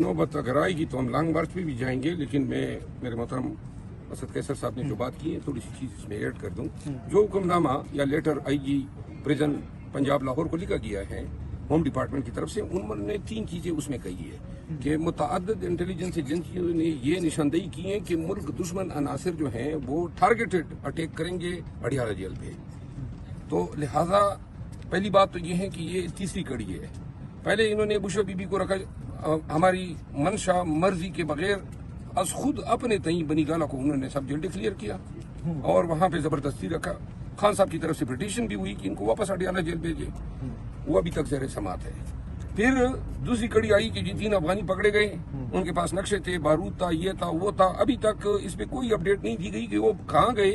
नौबत अगर आएगी तो हम लॉन्ग मार्च पे भी जाएंगे, लेकिन मैं मेरे मोहतरम असद कैसर साहब ने जो बात की है थोड़ी सी चीज इसमें ऐड कर दूं। जो हुक्मनामा या letter IG prison Punjab Lahore को लिखा गया है होम डिपार्टमेंट की तरफ से, उन्होंने 3 चीजें उसमें कही है कि मुतअद्दिद इंटेलिजेंस एजेंसियों ने ये निशानदेही की है कि मुल्क दुश्मन अनासिर जो हैं वो टारगेटेड अटैक करेंगे अडियाला जेल पे। तो लिहाजा पहली बात तो ये है कि ये तीसरी कड़ी है। पहले इन्होंने बुशरा बीबी को रखा हमारी मंशा मर्जी के बगैर, अस खुद अपने तई बनी गाला को उन्होंने सब जेल डिक्लेयर किया और वहां पे जबरदस्ती रखा। खान साहब की तरफ से पिटीशन भी हुई कि इनको वापस अडियाला जेल भेजे, वो अभी तक ज़ेर समात है। फिर दूसरी कड़ी आई कि 3 अफगानी पकड़े गए, उनके पास नक्शे थे, बारूद था, ये था, वो था। अभी तक इस पे कोई अपडेट नहीं दी गई कि वो कहाँ गए,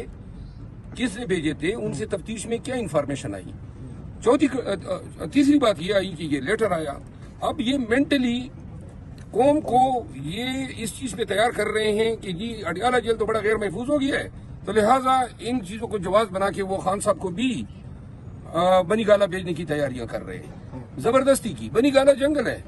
किसने भेजे थे, उनसे तफ्तीश में क्या इंफॉर्मेशन आई। तीसरी बात ये आई कि ये लेटर आया। अब ये मेंटली कौम को ये इस चीज पे तैयार कर रहे हैं कि जी अडियाला जेल तो बड़ा गैर महफूज हो गया है, तो लिहाजा इन चीजों को जवाब बना के वो खान साहब को भी बनी गाला भेजने की तैयारियां कर रहे हैं जबरदस्ती की। बनी गाला जंगल है,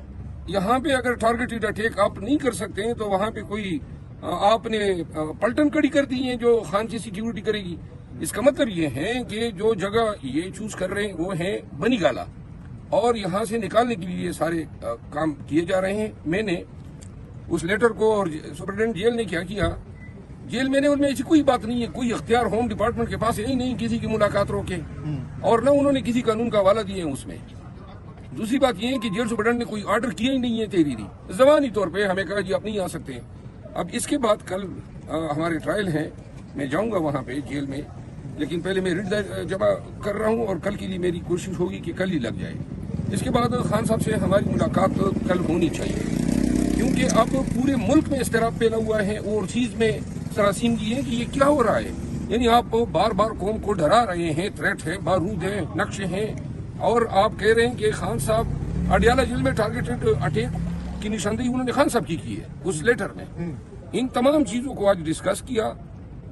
यहाँ पे अगर टारगेटेड अटैक आप नहीं कर सकते हैं तो वहां पे कोई आपने पलटन कड़ी कर दी है जो खान की सिक्योरिटी करेगी। इसका मतलब ये है कि जो जगह ये चूज कर रहे हैं वो है बनी गाला, और यहाँ से निकालने के लिए सारे काम किए जा रहे हैं। मैंने उस लेटर को, और सुप्रिटेंडेंट जेल ने क्या किया, जेल में उनमें ऐसी कोई बात नहीं है, कोई इख्तियार होम डिपार्टमेंट के पास है ही नहीं किसी की मुलाकात रोके, और न उन्होंने किसी कानून का हवाला दिए उसमें। दूसरी बात यह है कि जेल सुप्रिटेंडेंट ने कोई ऑर्डर किया ही नहीं है तहरीरी, जबानी तौर पर हमें कहा जी आप नहीं आ सकते हैं। अब इसके बाद कल हमारे ट्रायल हैं, मैं जाऊंगा वहां पे जेल में, लेकिन पहले मैं रिट जमा कर रहा हूं और कल के लिए मेरी कोशिश होगी कि कल ही लग जाए। इसके बाद खान साहब से हमारी मुलाकात कल होनी चाहिए, क्योंकि अब पूरे मुल्क में इस्तिराब फैला हुआ है और चीज में सरासीम की है कि ये क्या हो रहा है। यानी आप बार बार कौम को डरा रहे हैं, थ्रेट है, बारूद है, नक्शे हैं, और आप कह रहे हैं कि खान साहब अडियाला जेल में टारगेटेड अटैक की निशानदेही उन्होंने खान साहब की है उस लेटर में। इन तमाम चीजों को आज डिस्कस किया।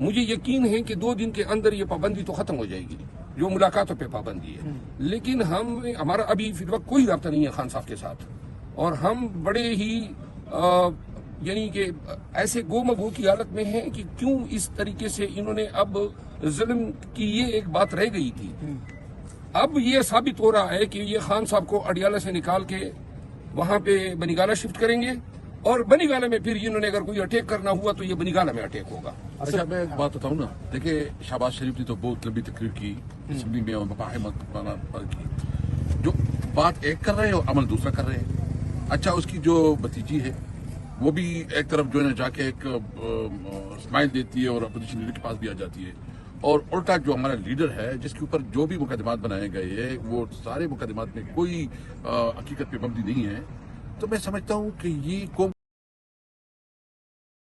मुझे यकीन है कि 2 दिन के अंदर ये पाबंदी तो खत्म हो जाएगी जो मुलाकातों पे पाबंदी है, लेकिन हमारा अभी फिर वक्त कोई रब्ता नहीं है खान साहब के साथ, और हम बड़े ही यानी कि ऐसे गोमगो की हालत में हैं कि क्यों इस तरीके से इन्होंने अब जुल्म की ये एक बात रह गई थी। अब ये साबित हो रहा है कि ये खान साहब को अडियाला से निकाल के वहां पे बनीगाला शिफ्ट करेंगे, और बनीगाला में फिर इन्होंने अगर कोई अटैक करना हुआ तो ये बनीगाला में अटैक होगा। अच्छा, मैं एक बात बताऊं ना, देखिए शहबाज शरीफ ने तो बहुत लंबी तकरीर की असेंबली में और की, जो बात एक कर रहे हैं और अमल दूसरा कर रहे हैं। अच्छा, उसकी जो भतीजी है वो भी एक तरफ जो है ना जाके एक स्माइल देती है और अपोजिशन लीडर के पास भी आ जाती है, और उल्टा जो हमारा लीडर है जिसके ऊपर जो भी मुकदमात बनाए गए हैं वो सारे मुकदमात में कोई हकीकत पे पाबंदी नहीं है। तो मैं समझता हूँ कि ये कौम